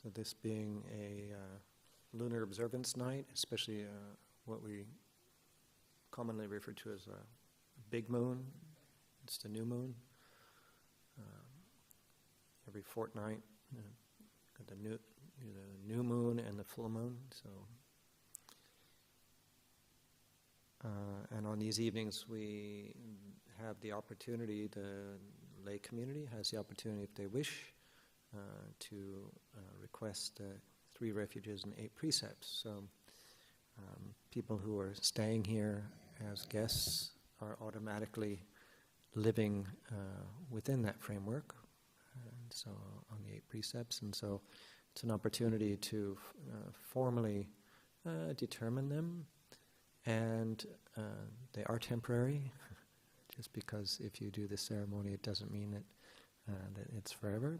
So this being a lunar observance night, especially what we commonly refer to as a big moon. It's the new moon. Every fortnight, got the new moon and the full moon. So, and on these evenings, we have the opportunity. The lay community has the opportunity, if they wish, to request 3 refuges and 8 precepts. So, people who are staying here as guests are automatically living within that framework. And so on the 8 precepts, and so it's an opportunity to formally determine them, and they are temporary. Just because if you do the ceremony, it doesn't mean that it's forever.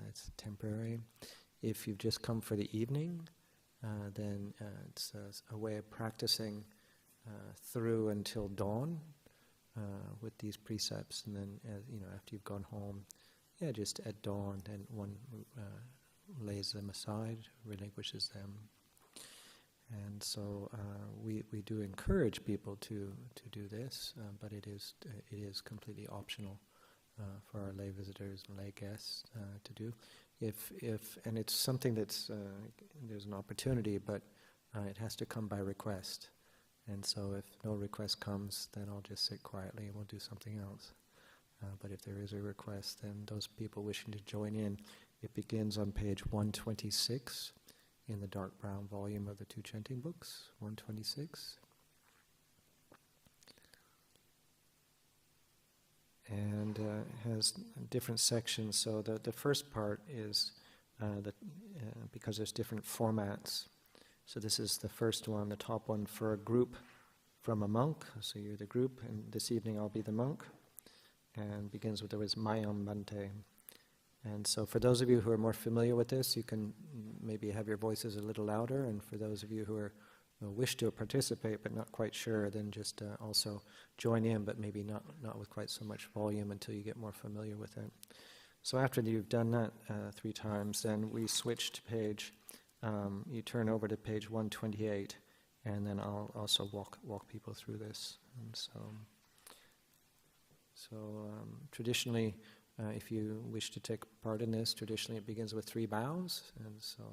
It's temporary. If you've just come for the evening, then it's a way of practicing through until dawn with these precepts, and then after you've gone home. Yeah, just at dawn, then one lays them aside, relinquishes them, and so we do encourage people to do this, but it is completely optional for our lay visitors and lay guests to do. And it's something that's there's an opportunity, but it has to come by request. And so if no request comes, then I'll just sit quietly and we'll do something else. But if there is a request, then those people wishing to join in, it begins on page 126 in the dark brown volume of the 2 chanting books, 126. And has different sections. So the first part is, because there's different formats. So this is the first one, the top one, for a group from a monk. So you're the group, and this evening I'll be the monk. And begins with the words Mayam Bante. And so for those of you who are more familiar with this, you can maybe have your voices a little louder, and for those of you who are wish to participate but not quite sure, then just also join in, but maybe not with quite so much volume until you get more familiar with it. So after you've done that 3 times, then we switch to page, you turn over to page 128, and then I'll also walk people through this. And so traditionally, if you wish to take part in this, traditionally it begins with 3 bows, and so.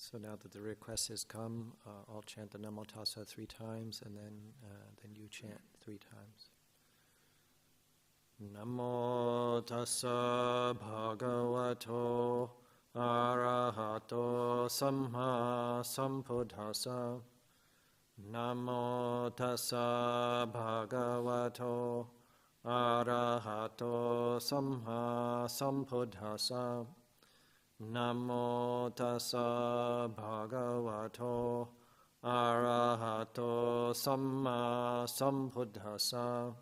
So now that the request has come, I'll chant the Namo Tassa 3 times, and then you chant 3 times. Namo Tassa Bhagavato Arahato Samma Sambuddhassa. Namo Tassa Bhagavato Arahato Samma Sambuddhassa. Namo Tassa Bhagavato Arahato Samma Sambuddhassa.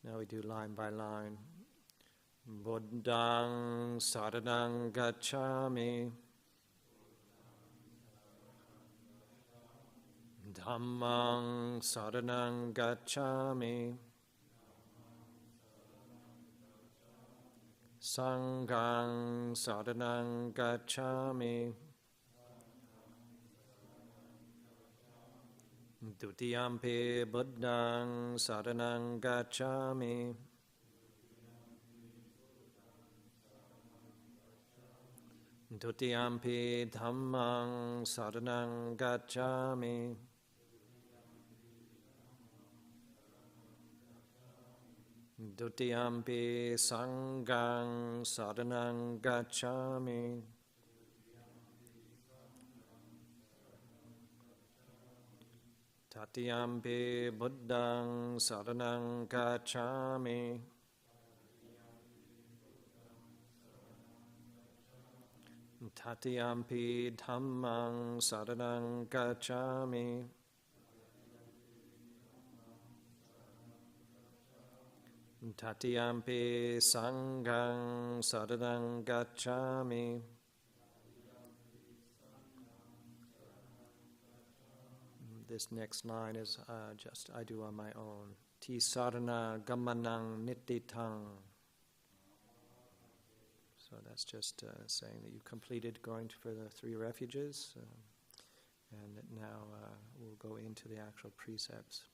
Now we do line by line. Buddhaṃ saranang gacchāmi. Dhammang saranang gacchami. Sanghang saranang gacchami. Dutiyampi buddhang saranang gacchami. Dutiyampi dhammang saranang gacchami. Dutiyampi sanghang saranang gacchami. Tatiyampi buddhang saranang gacchami. Tatiyampi dhammang saranang gacchami. Tatiyampi sanghang saranang gacchami. This next line is just I do on my own. Ti sarana gamanang nittitang. So that's just saying that you completed going for the 3 refuges, and that now we'll go into the actual precepts.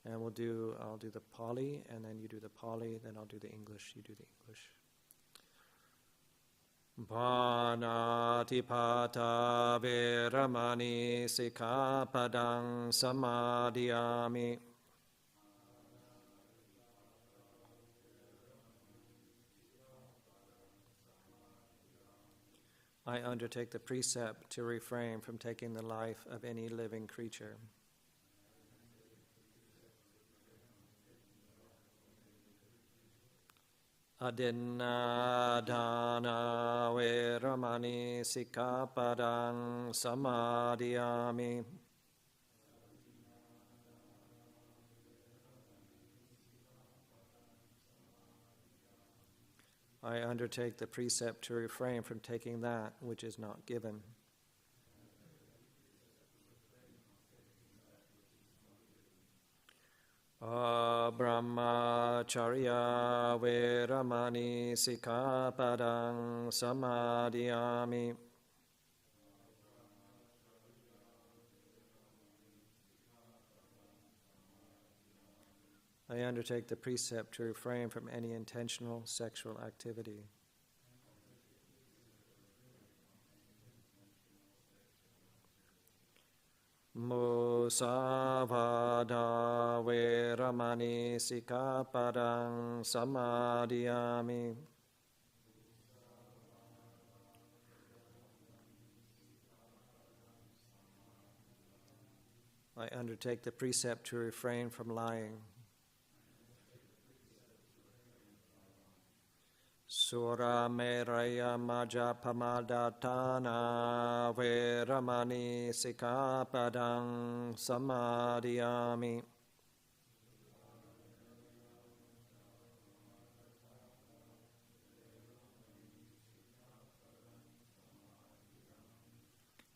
And I'll do the Pali, and then you do the Pali, then I'll do the English, you do the English. Bhanatipata veramani sikkhapadang samadhiyami. I undertake the precept to refrain from taking the life of any living creature. Adinna dana veramani sikkhapadang samadhiyami. I undertake the precept to refrain from taking that which is not given. Brahmacharya veramani sikkhapadang samadhiyami. I undertake the precept to refrain from any intentional sexual activity. Musavada veramani sikkhapadang samadhiyami. I undertake the precept to refrain from lying. Sura meraya majapamadatana veramani sikkhapadang samadhiyami.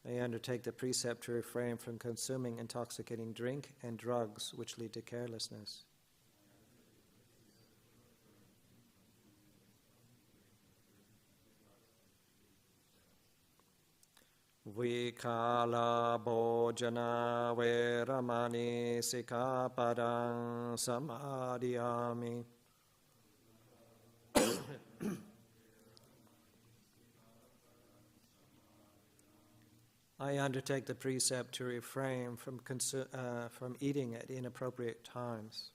I undertake the precept to refrain from consuming intoxicating drink and drugs which lead to carelessness. Vikala bhojana veramani sikkhapadang samadhiyami. I undertake the precept to refrain from eating at inappropriate times.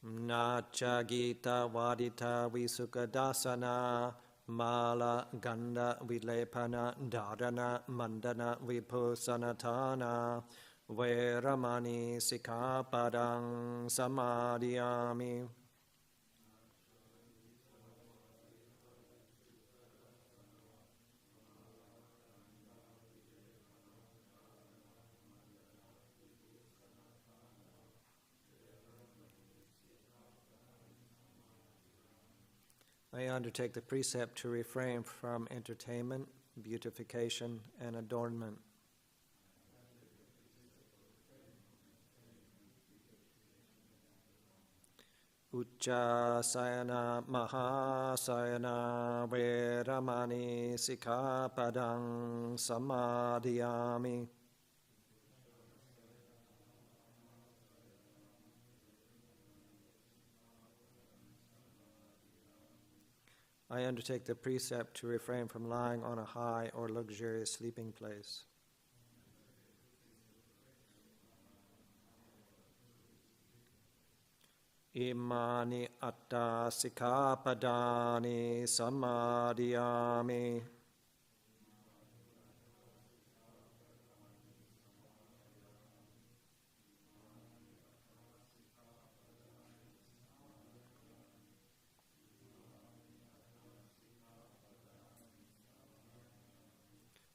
Nacha gita vadita visukadasana mala ganda vilepana dharana mandana vipusanatana veramani sikkhapadang samadhiyami. I I undertake the precept to refrain from entertainment, beautification, and adornment. Uchasayana Mahasayana Veramani Sikkhapadang Samadhiyami. I undertake the precept to refrain from lying on a high or luxurious sleeping place. Imani atta sikkhapadani samadhiyami.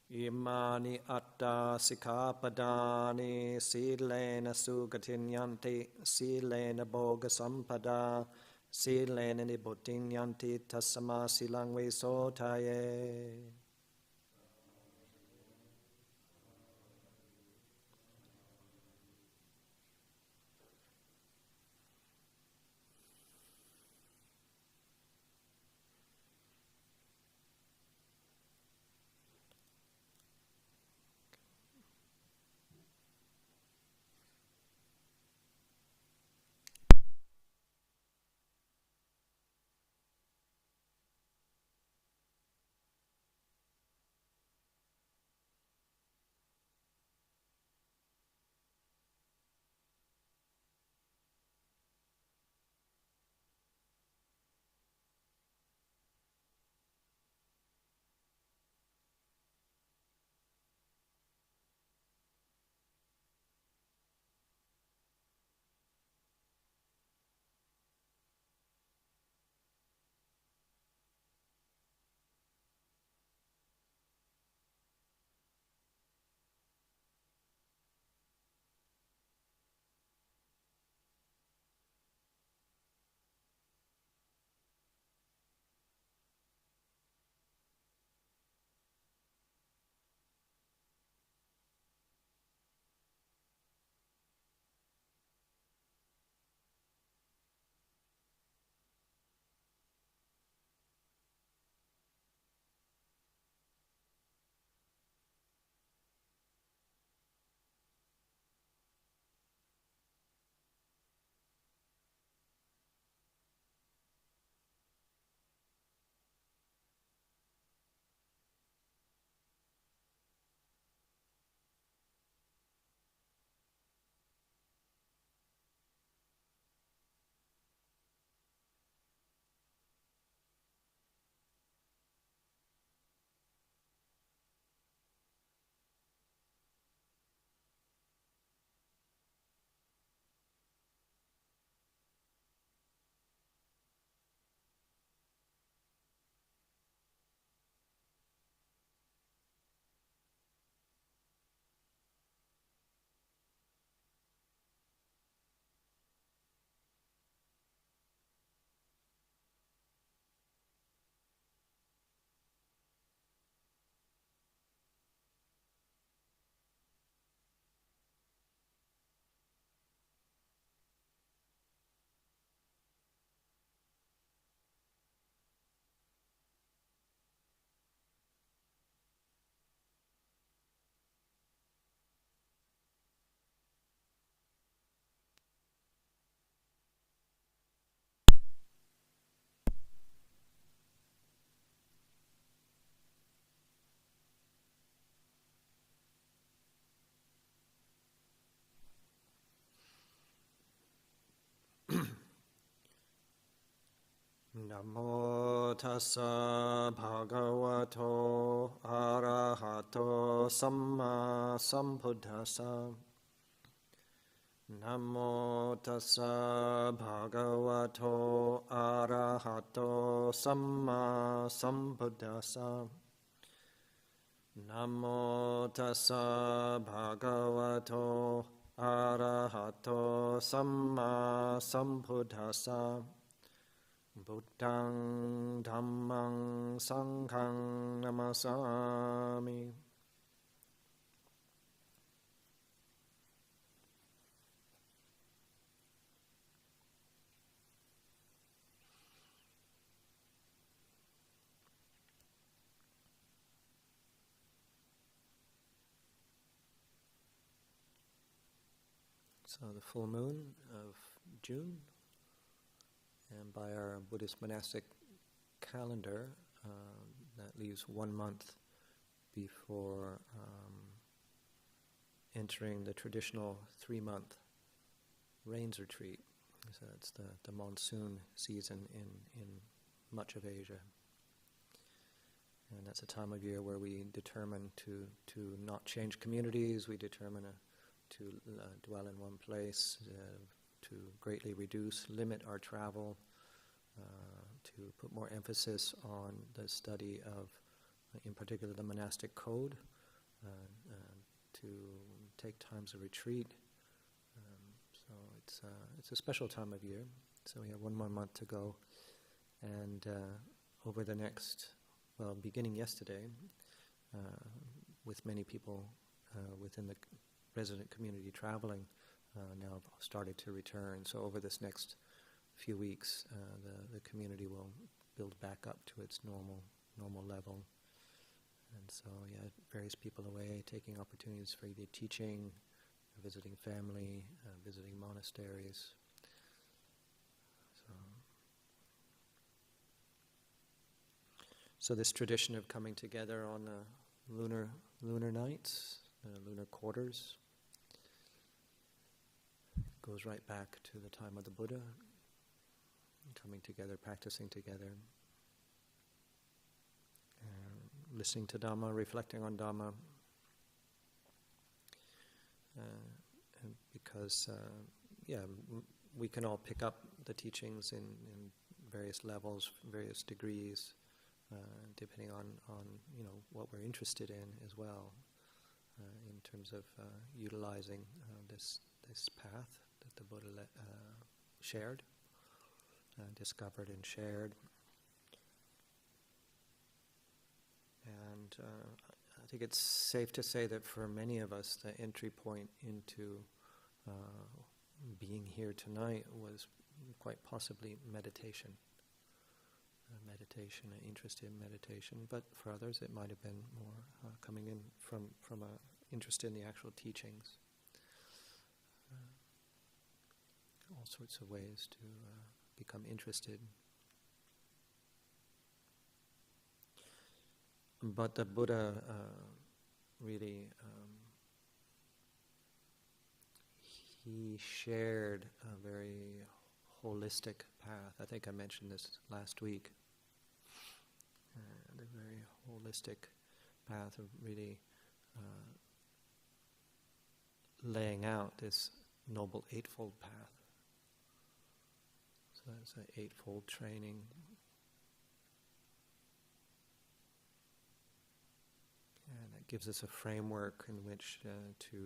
Imani atta sikkhapadani silena sugatinyanti silena bhoga sampada silena nibbutinnyanti tassama silang visotaye. Namo tassa bhagavato arahato samma sambuddhassa. Namo tassa bhagavato arahato samma sambuddhassa. Namo tassa bhagavato arahato samma sambuddhassa. Buddhaṃ Dhammaṃ Sanghaṃ Namasami. So the full moon of June, and by our Buddhist monastic calendar, that leaves 1 month before entering the traditional 3-month rains retreat. So it's the monsoon season in much of Asia. And that's a time of year where we determine to not change communities, we determine to dwell in one place, to greatly limit our travel, to put more emphasis on the study of, in particular, the monastic code, to take times of retreat. So it's a special time of year. So we have 1 more month to go, and over the next, beginning yesterday, with many people within the resident community traveling, now started to return. So over this next few weeks, the community will build back up to its normal level. And so, various people away, taking opportunities for either teaching, visiting family, visiting monasteries. So this tradition of coming together on the lunar nights, lunar quarters, goes right back to the time of the Buddha, coming together, practicing together, listening to Dhamma, reflecting on Dhamma, and because we can all pick up the teachings in various levels, various degrees, depending on what we're interested in as well, in terms of utilizing this path that the Buddha shared, discovered and shared. And I think it's safe to say that for many of us, the entry point into being here tonight was quite possibly meditation. An interest in meditation. But for others, it might have been more coming in from an interest in the actual teachings. All sorts of ways to become interested. But the Buddha really, he shared a very holistic path. I think I mentioned this last week. The very holistic path of really laying out this Noble Eightfold Path. So it's an eightfold training. And it gives us a framework in which to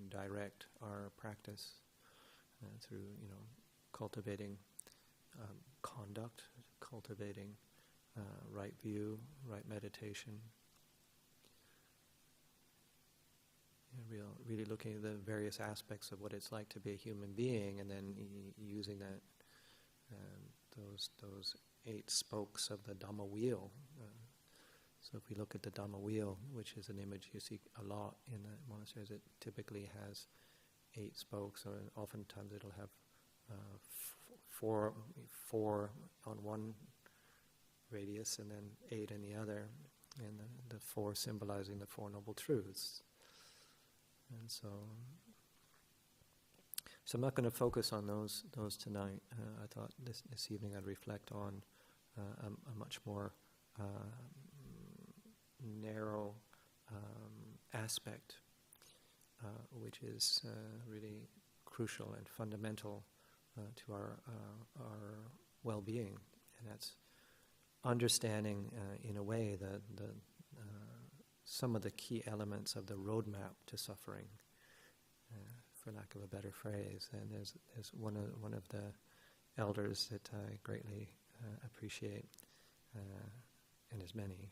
direct our practice through, cultivating conduct, cultivating right view, right meditation. Really looking at the various aspects of what it's like to be a human being, and then using that those 8 spokes of the Dhamma wheel. So if we look at the Dhamma wheel, which is an image you see a lot in the monasteries, it typically has 8 spokes, or oftentimes it'll have four on one radius and then 8 in the other, and the 4 symbolizing the 4 Noble Truths. And so I'm not going to focus on those tonight. I thought this evening I'd reflect on a much more narrow aspect, which is really crucial and fundamental to our well-being, and that's understanding in a way that some of the key elements of the roadmap to suffering, for lack of a better phrase. And there's one of the elders that I greatly appreciate, and as many,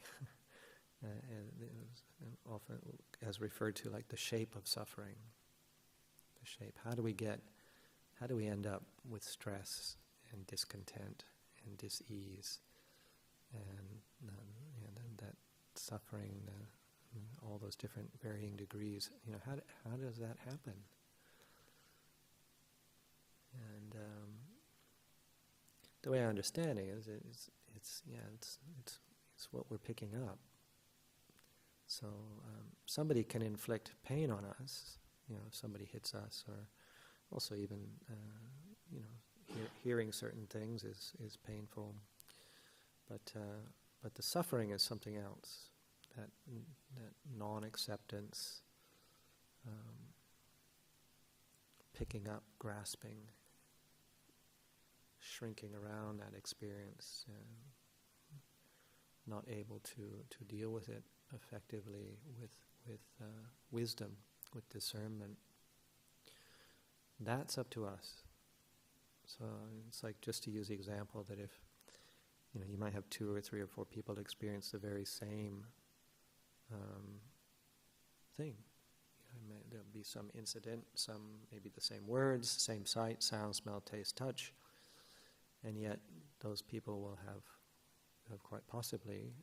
and it was often as referred to like the shape of suffering. The shape. How do we end up with stress and discontent and dis-ease and that suffering, all those different varying degrees? How does that happen? And the way I understand it is, it's what we're picking up. So somebody can inflict pain on us. If somebody hits us, or also even hearing certain things is painful. But the suffering is something else. That non-acceptance, picking up, grasping, shrinking around that experience, not able to deal with it effectively with wisdom, with discernment. That's up to us. So it's like, just to use the example that if you might have 2 or 3 or 4 people experience the very same thing. There'll be some incident, some maybe the same words, same sight, sound, smell, taste, touch, and yet those people will have quite possibly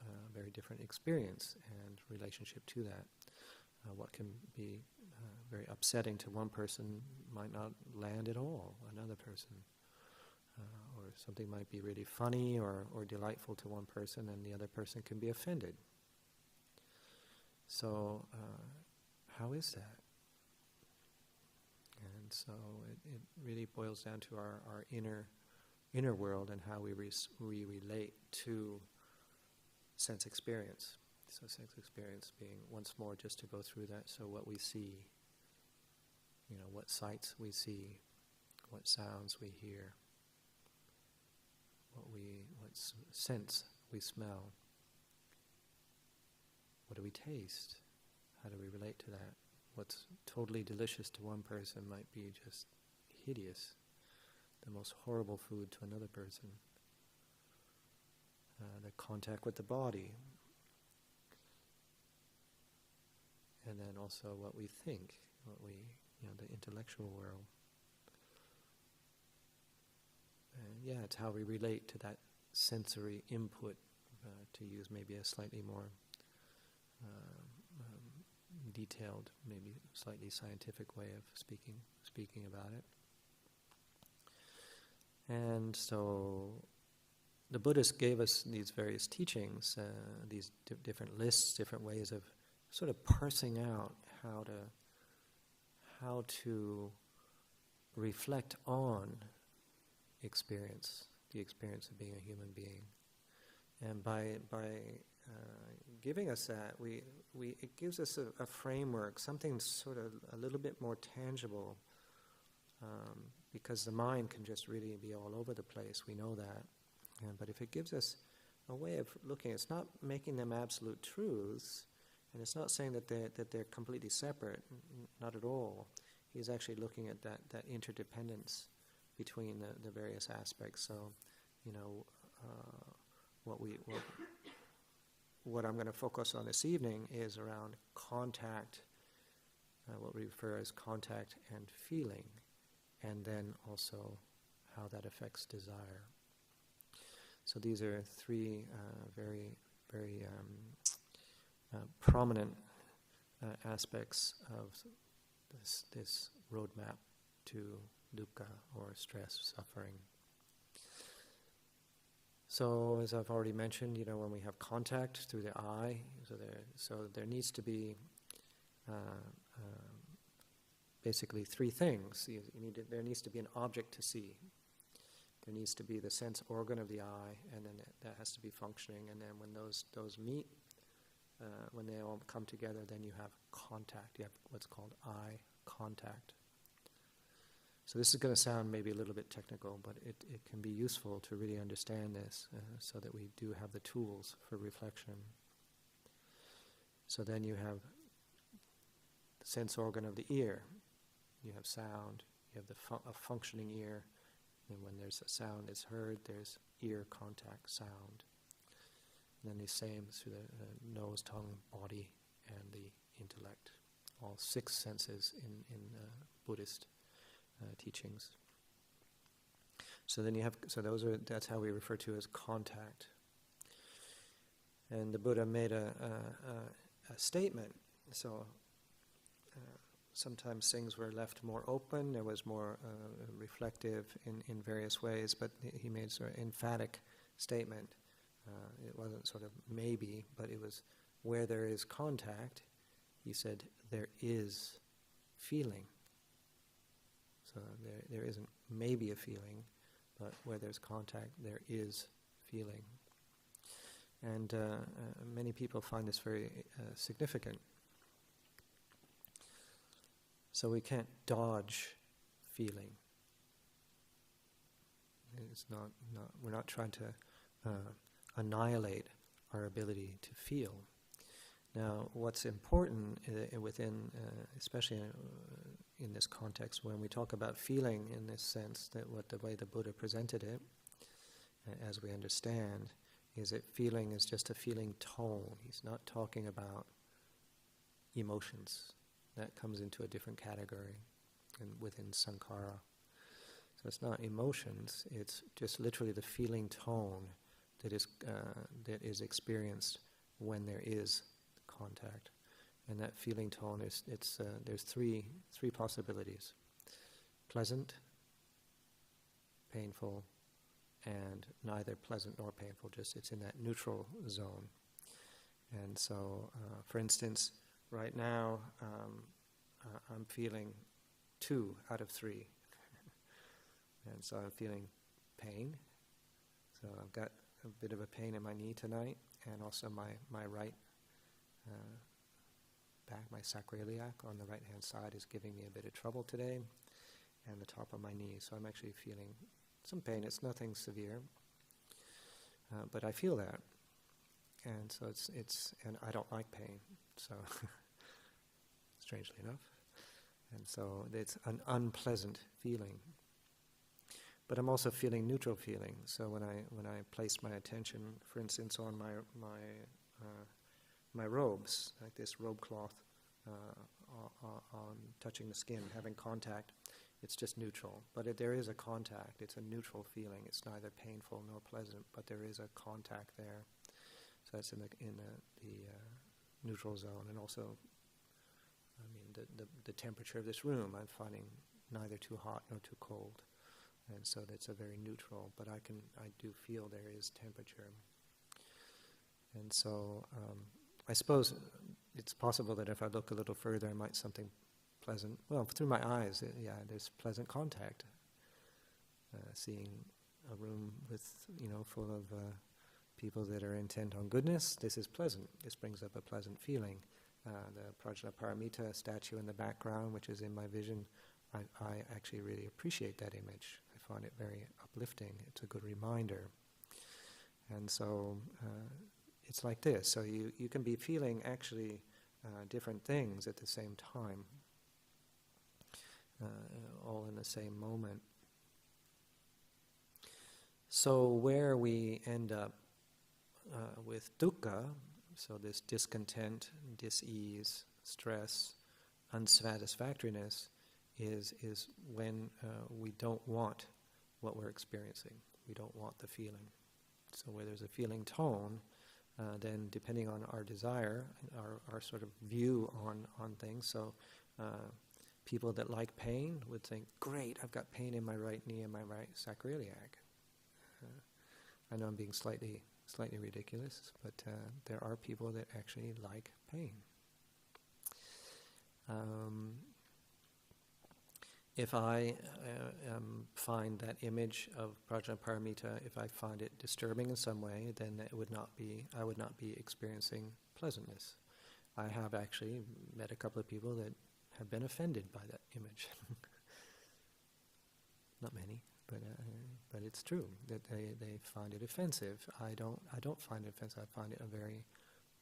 a very different experience and relationship to that. What can be very upsetting to one person might not land at all another person. Or something might be really funny or delightful to one person, and the other person can be offended. So how is that? And so it really boils down to our inner world and how we relate to sense experience. So sense experience being, once more, just to go through that, so what we see, what sights we see, what sounds we hear, what sense we smell, what do we taste, how do we relate to that? What's totally delicious to one person might be just hideous, the most horrible food to another person. The contact with the body, and then also what we think, the intellectual world. And it's how we relate to that sensory input, to use maybe a slightly more detailed, maybe slightly scientific way of speaking about it. And so the Buddhists gave us these various teachings, these different lists, different ways of sort of parsing out how to reflect on experience, the experience of being a human being. And by giving us that, it gives us a framework, something sort of a little bit more tangible, because the mind can just really be all over the place, we know that. But if it gives us a way of looking, it's not making them absolute truths, and it's not saying that they're completely separate, not at all. He's actually looking at that interdependence between the various aspects. So, what I'm going to focus on this evening is around contact, what we refer as contact and feeling, and then also how that affects desire. So these are 3 very, very prominent aspects of this roadmap to dukkha, or stress, suffering. So, as I've already mentioned, when we have contact through the eye, so there needs to be basically 3 things. There needs to be an object to see. There needs to be the sense organ of the eye, and then that has to be functioning. And then when those meet, when they all come together, then you have contact. You have what's called eye contact. So this is going to sound maybe a little bit technical, but it can be useful to really understand this, so that we do have the tools for reflection. So then you have the sense organ of the ear. You have sound. You have a functioning ear. And when there's a sound is heard, there's ear contact sound. And then the same through the nose, tongue, body, and the intellect. All 6 senses in Buddhist teachings. So then that's how we refer to as contact. And the Buddha made a statement. So sometimes things were left more open, there was more reflective in various ways, but he made a sort of emphatic statement. It wasn't sort of maybe, but it was where there is contact, he said, there is feeling. So there isn't maybe a feeling, but where there's contact, there is feeling. And many people find this very significant. So we can't dodge feeling. We're not trying to annihilate our ability to feel. Now, what's important within, especially in this context, when we talk about feeling in this sense, that the way the Buddha presented it, as we understand, is that feeling is just a feeling tone. He's not talking about emotions. That comes into a different category within sankhara. So it's not emotions, it's just literally the feeling tone that is experienced when there is contact. And that feeling tone there's three possibilities: pleasant, painful, and neither pleasant nor painful, just it's in that neutral zone. And so, for instance, right now, I'm feeling 2 out of 3. And so I'm feeling pain. So I've got a bit of a pain in my knee tonight, and also my right back, my sacroiliac on the right-hand side is giving me a bit of trouble today, and the top of my knee. So I'm actually feeling some pain. It's nothing severe, but I feel that. And so and I don't like pain, so strangely enough. And so it's an unpleasant feeling. But I'm also feeling neutral feeling. So when I place my attention, for instance, on my robes, like this robe cloth, on touching the skin, having contact, it's just neutral. But there is a contact. It's a neutral feeling. It's neither painful nor pleasant, but there is a contact there. So that's in the neutral zone. And also, I mean, the temperature of this room, I'm finding neither too hot nor too cold. And so that's a very neutral, but I do feel there is temperature. And so I suppose it's possible that if I look a little further, I might something pleasant. Well, through my eyes, there's pleasant contact. Seeing a room with, full of people that are intent on goodness, this is pleasant. This brings up a pleasant feeling. The Prajnaparamita statue in the background, which is in my vision, I actually really appreciate that image. I find it very uplifting. It's a good reminder. And so it's like this. So you can be feeling actually different things at the same time, all in the same moment. So where we end up with dukkha, so this discontent, dis-ease, stress, unsatisfactoriness, is when we don't want what we're experiencing. We don't want the feeling. So where there's a feeling tone, then depending on our desire, our sort of view on things, so people that like pain would think, great, I've got pain in my right knee and my right sacroiliac. I know I'm being slightly ridiculous, but there are people that actually like pain. If I find that image of Prajnaparamita, if I find it disturbing in some way, then I would not be experiencing pleasantness. I have actually met a couple of people that have been offended by that image. Not many, but it's true that they find it offensive. I don't find it offensive. I find it a very,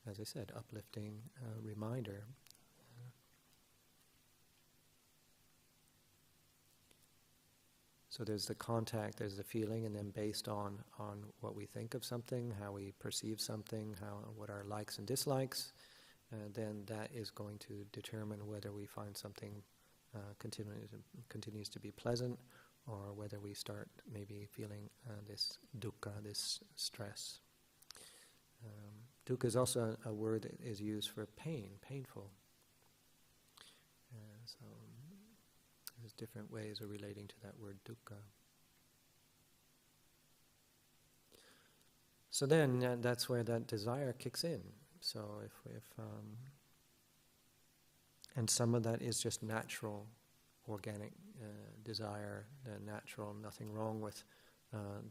as I said, uplifting reminder. So there's the contact, there's the feeling, and then based on what we think of something, how we perceive something, what our likes and dislikes, then that is going to determine whether we find something continues to be pleasant, or whether we start maybe feeling this dukkha, this stress. Dukkha is also a word that is used for pain, painful. So there's different ways of relating to that word dukkha. So then that's where that desire kicks in. So if and some of that is just natural, organic desire, natural, nothing wrong with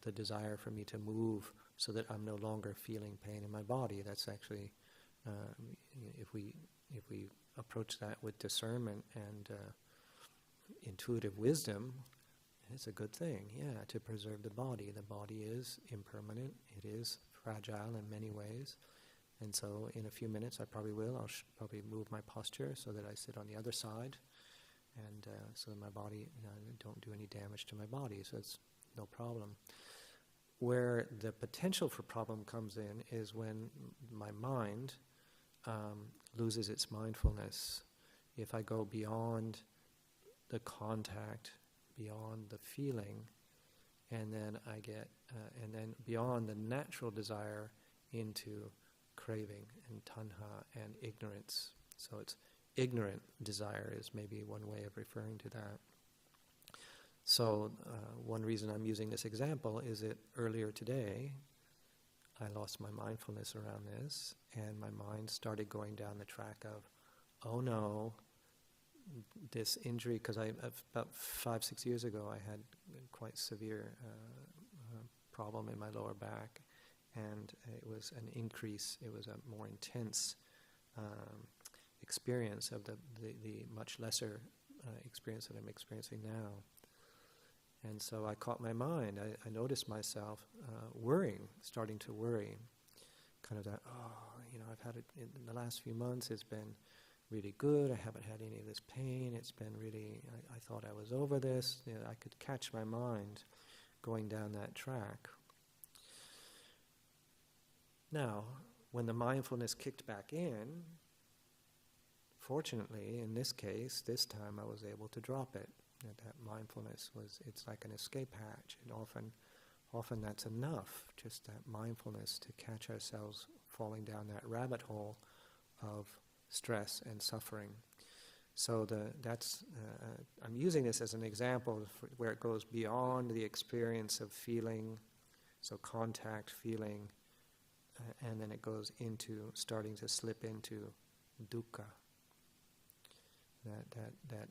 the desire for me to move so that I'm no longer feeling pain in my body. That's actually, if we approach that with discernment and intuitive wisdom, it's a good thing, to preserve the body. The body is impermanent, it is fragile in many ways, and so in a few minutes I probably will. I'll probably move my posture so that I sit on the other side, and so that my body, don't do any damage to my body, so it's no problem. Where the potential for problem comes in is when my mind loses its mindfulness. If I go beyond the contact, beyond the feeling, and then I get, and then beyond the natural desire into craving and tanha and ignorance. So it's ignorant desire is maybe one way of referring to that. So one reason I'm using this example is that earlier today I lost my mindfulness around this, and my mind started going down the track of, oh no, this injury, because about 5-6 years ago I had quite severe problem in my lower back, and it was an increase, it was a more intense experience of the much lesser experience that I'm experiencing now. And so I caught my mind, I noticed myself worrying, starting to worry, kind of that, I've had it in the last few months, it's been really good, I haven't had any of this pain, it's been really, I thought I was over this, I could catch my mind going down that track. Now, when the mindfulness kicked back in, fortunately, in this case, this time I was able to drop it. That mindfulness it's like an escape hatch, and often that's enough, just that mindfulness to catch ourselves falling down that rabbit hole of stress and suffering. So I'm using this as an example where it goes beyond the experience of feeling, so contact, feeling, and then it goes into starting to slip into dukkha. That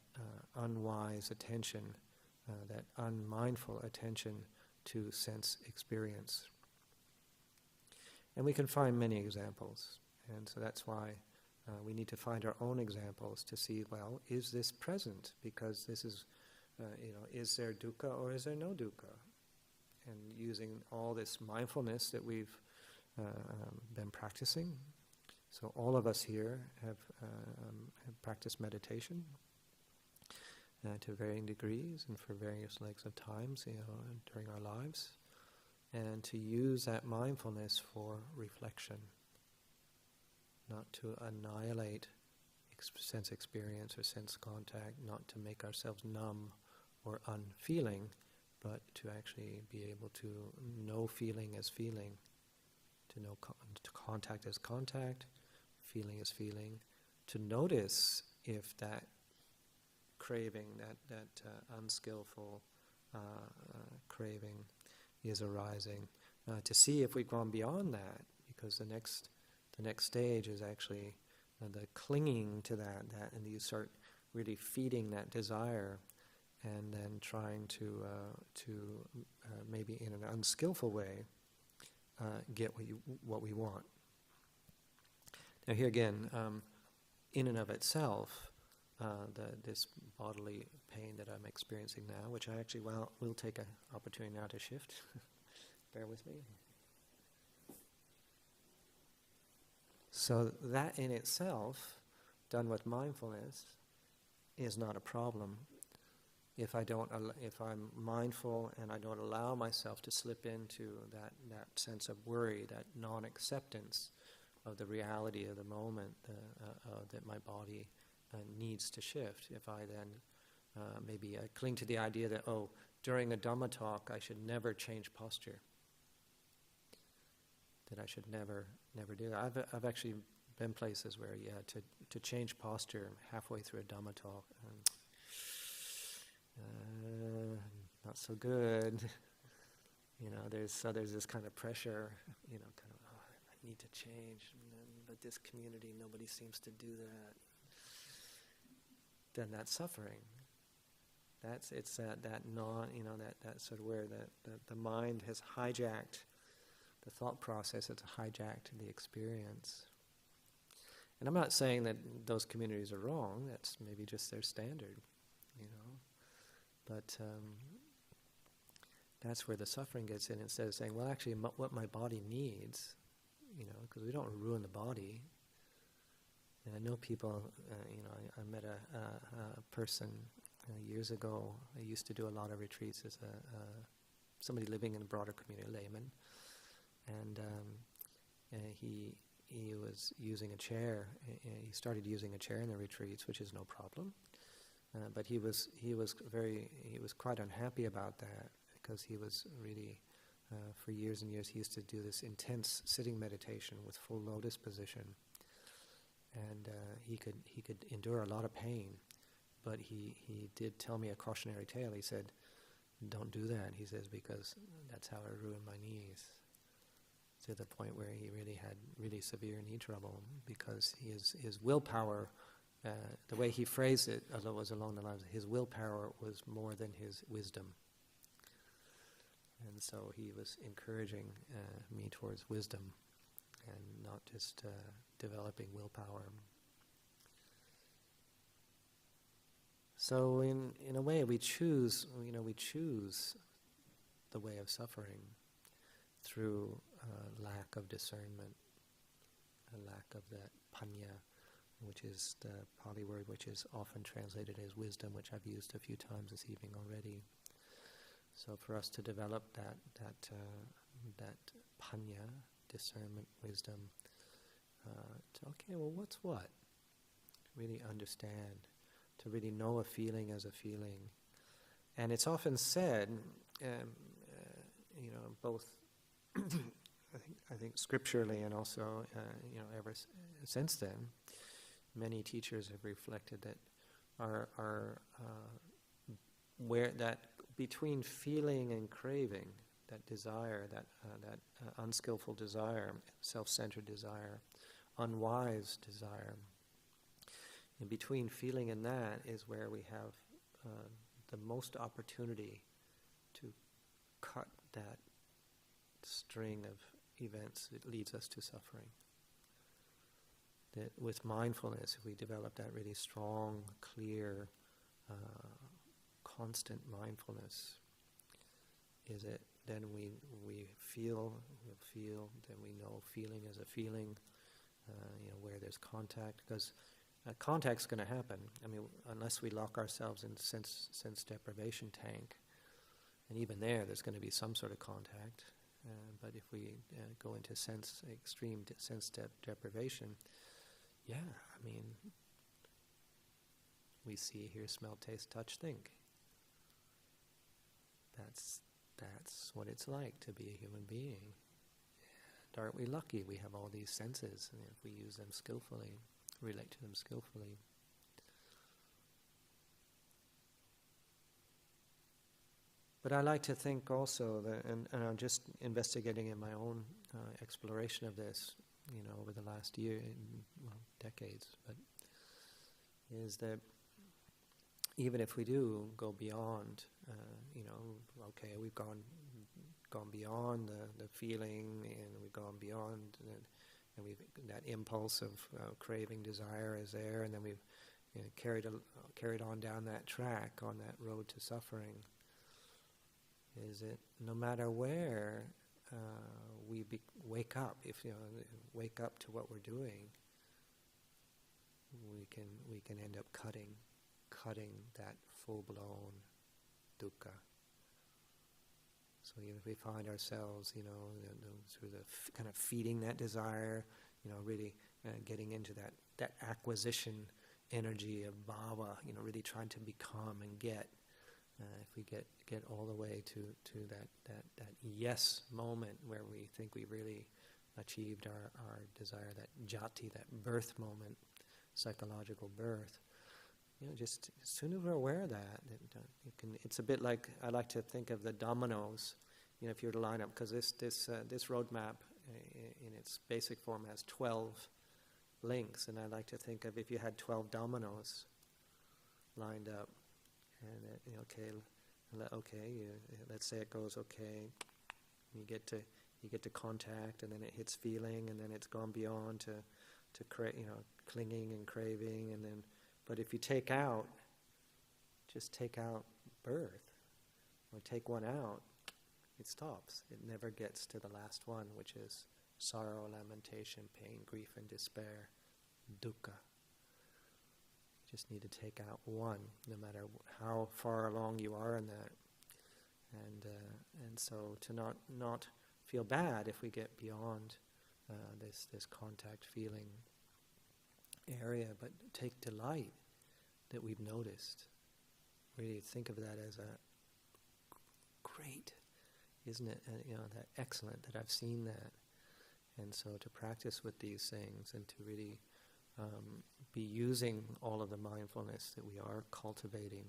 unwise attention, that unmindful attention to sense experience. And we can find many examples, and so that's why we need to find our own examples to see, well, is this present? Because this is, is there dukkha or is there no dukkha? And using all this mindfulness that we've been practicing. So all of us here have practiced meditation to varying degrees and for various lengths of times, during our lives, and to use that mindfulness for reflection, not to annihilate sense experience or sense contact, not to make ourselves numb or unfeeling, but to actually be able to know feeling as feeling, to know contact as contact, feeling is feeling, to notice if that craving, that unskillful craving is arising, to see if we've gone beyond that, because the next stage is actually the clinging to that, and you start really feeding that desire, and then trying to maybe in an unskillful way get what we want. Now here again, in and of itself, this bodily pain that I'm experiencing now, which I actually will take an opportunity now to shift. Bear with me. So that in itself, done with mindfulness, is not a problem. if I'm mindful and I don't allow myself to slip into that sense of worry, that non-acceptance of the reality of the moment that my body needs to shift, if I then maybe I cling to the idea that, during a Dhamma talk I should never change posture, that I should never do that. I've actually been places where, to change posture halfway through a Dhamma talk, not so good. There's this kind of pressure, I need to change, but this community, nobody seems to do that. Then that's suffering. It's that sort of where the mind has hijacked the thought process. It's hijacked the experience. And I'm not saying that those communities are wrong. That's maybe just their standard, But that's where the suffering gets in. Instead of saying, well, actually, what my body needs, because we don't want to ruin the body. And I know people, I met a person years ago. I used to do a lot of retreats as somebody living in a broader community, a layman. And he was using a chair. He started using a chair in the retreats, which is no problem. But he was quite unhappy about that, because he was really, for years and years, he used to do this intense sitting meditation with full lotus position, and he could endure a lot of pain. But he did tell me a cautionary tale. He said, "Don't do that." He says, because that's how I ruined my knees. To the point where he really had really severe knee trouble, because his willpower. The way he phrased it, although it was along the lines of his willpower was more than his wisdom. And so he was encouraging me towards wisdom and not just developing willpower. So in a way we choose the way of suffering through lack of discernment, a lack of that panya, which is the Pali word which is often translated as wisdom, which I've used a few times this evening already. So for us to develop that panya, discernment, wisdom, what's what? Really understand, to really know a feeling as a feeling. And it's often said, both I think scripturally and also ever since then, many teachers have reflected that our where that between feeling and craving, that desire, that unskillful desire, self-centered desire, unwise desire, in between feeling and that is where we have the most opportunity to cut that string of events that leads us to suffering. That with mindfulness, if we develop that really strong, clear, constant mindfulness, then we feel, then we know feeling is a feeling, where there's contact, because contact's going to happen. I mean, unless we lock ourselves in sense deprivation tank, and even there's going to be some sort of contact. But if we go into extreme sense deprivation, we see, hear, smell, taste, touch, think. That's what it's like to be a human being. And aren't we lucky we have all these senses, and if we use them skillfully, relate to them skillfully. But I like to think also that, and I'm just investigating in my own exploration of this, over the last year, decades, but is that even if we do go beyond, we've gone beyond the feeling, and we've gone beyond, and that impulse of craving, desire is there, and then we've carried on down that track, on that road to suffering. Is it no matter where we wake up, wake up to what we're doing, we can end up cutting that full-blown dukkha. So if we find ourselves, through the kind of feeding that desire, really getting into that acquisition energy of bhava, really trying to become and get. If we get all the way to that yes moment where we think we really achieved our desire, that jati, that birth moment, psychological birth, just as soon as we're aware of that, it's a bit like, I like to think of the dominoes, if you were to line up, because this roadmap in its basic form has 12 links, and I like to think of if you had 12 dominoes lined up, and let's say it goes okay, you get to contact, and then it hits feeling, and then it's gone beyond to clinging and craving, and then, but if you just take out birth, or take one out, it stops. It never gets to the last one, which is sorrow, lamentation, pain, grief, and despair, dukkha. You just need to take out one, no matter how far along you are in that. And so to not feel bad if we get beyond this contact feeling area, but take delight that we've noticed. Really think of that as a great, isn't it? That excellent, that I've seen that. And so to practice with these things and to really be using all of the mindfulness that we are cultivating,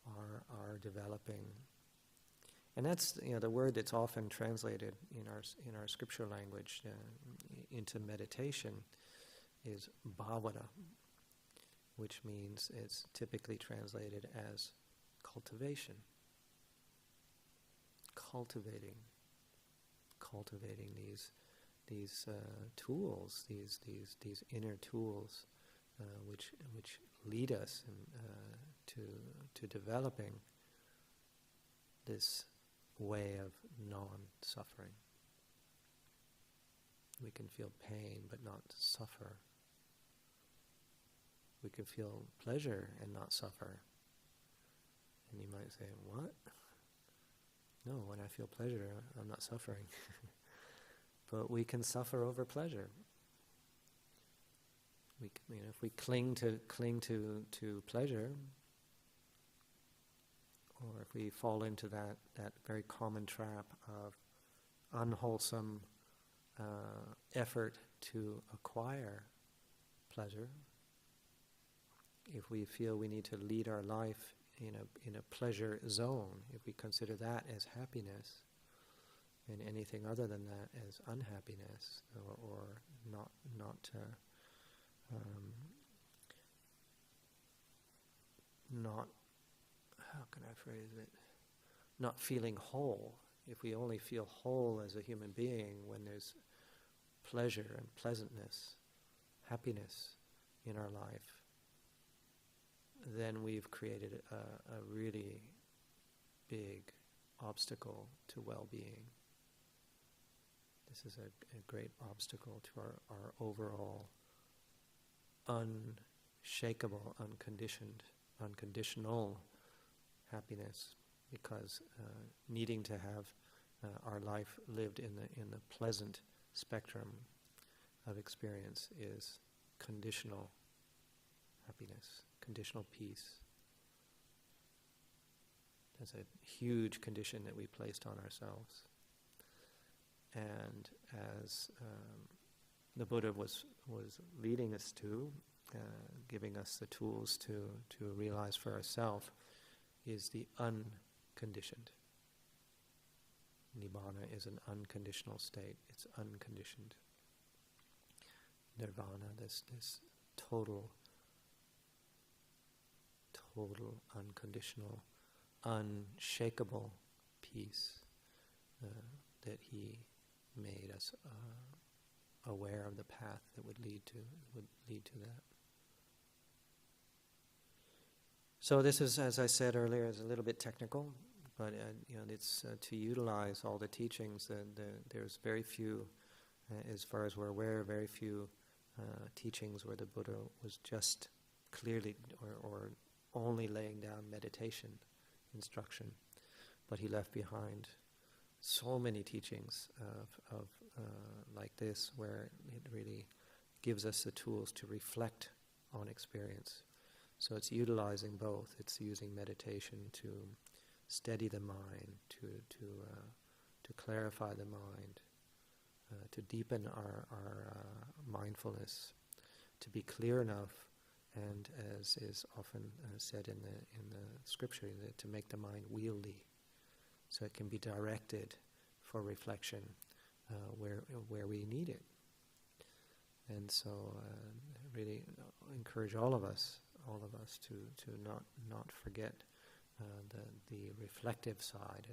are developing. And that's the word that's often translated in our scriptural language into meditation is bhavana, which means it's typically translated as cultivation. Cultivating these tools, these inner tools, which lead us to developing this way of non-suffering. We can feel pain but not suffer. We can feel pleasure and not suffer. And you might say, what? No, when I feel pleasure, I'm not suffering. But we can suffer over pleasure. If we cling to pleasure, or if we fall into that very common trap of unwholesome effort to acquire pleasure, if we feel we need to lead our life in a pleasure zone, if we consider that as happiness, and anything other than that as unhappiness, or not how can I phrase it? Not feeling whole. If we only feel whole as a human being when there's pleasure and pleasantness, happiness in our life, then we've created a really big obstacle to well-being. This is a great obstacle to our overall unshakable, unconditional happiness, because needing to have our life lived in the pleasant spectrum of experience is conditional happiness, conditional peace. That's a huge condition that we placed on ourselves. And as the Buddha was leading us to, giving us the tools to realize for ourselves, is the unconditioned. Nibbana is an unconditional state. It's unconditioned. Nirvana, this total, unconditional, unshakable peace that he made us aware of the path that would lead to that. So this is, as I said earlier, is a little bit technical, but it's to utilize all the teachings. There's very few, as far as we're aware, very few teachings where the Buddha was just clearly or only laying down meditation instruction. But he left behind so many teachings of like this, where it really gives us the tools to reflect on experience. So it's utilizing both. It's using meditation to steady the mind, to clarify the mind, to deepen our mindfulness, to be clear enough, and as is often said in the scripture, to make the mind wieldy, so it can be directed for reflection where we need it. And so, really encourage all of us to not forget the reflective side,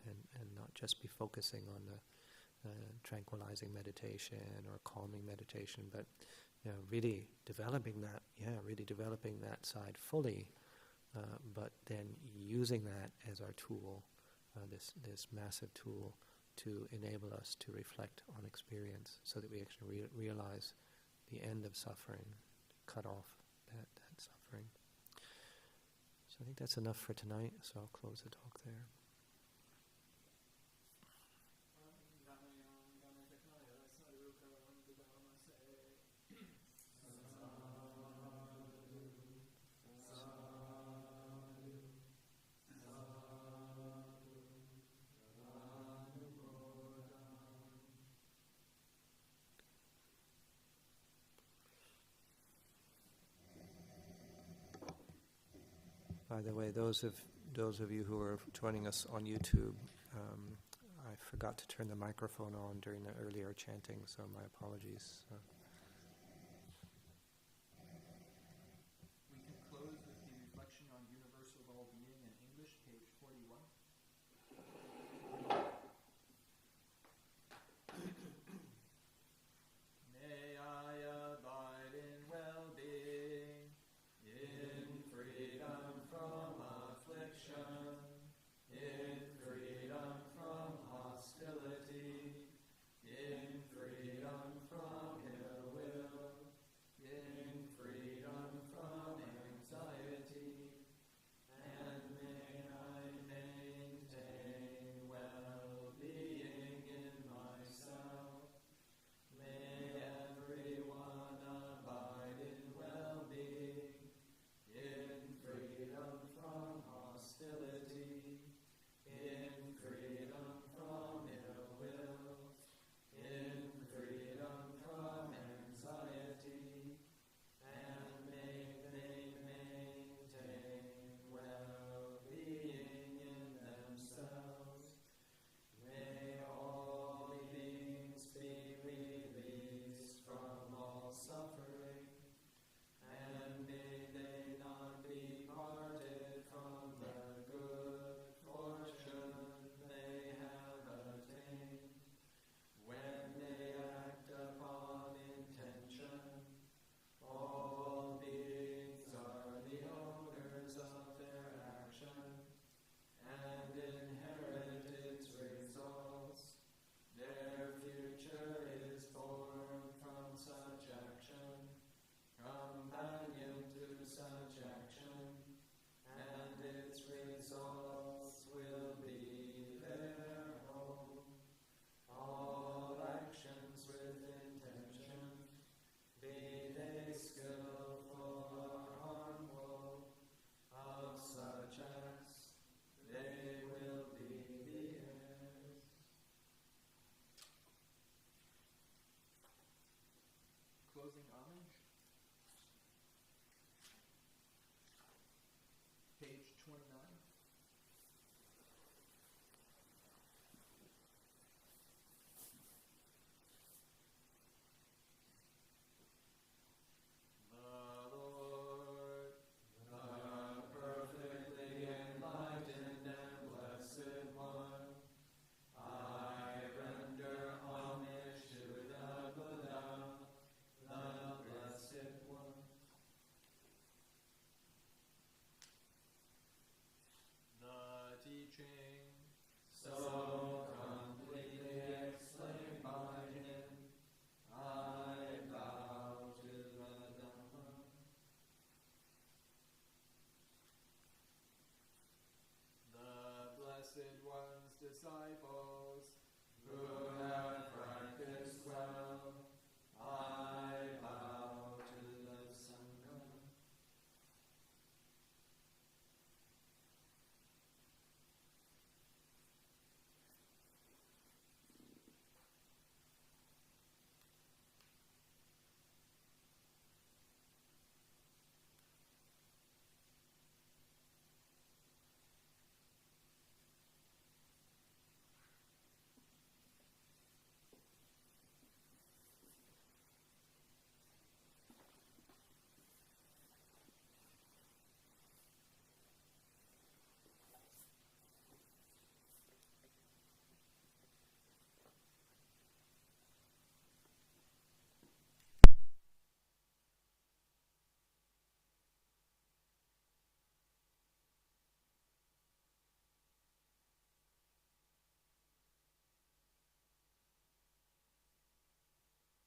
and not just be focusing on the tranquilizing meditation or calming meditation, but really developing that side fully, but then using that as our tool, this massive tool to enable us to reflect on experience, so that we actually realize the end of suffering, cut off that suffering. So I think that's enough for tonight, so I'll close the talk there. By the way, those of you who are joining us on YouTube, I forgot to turn the microphone on during the earlier chanting, so my apologies.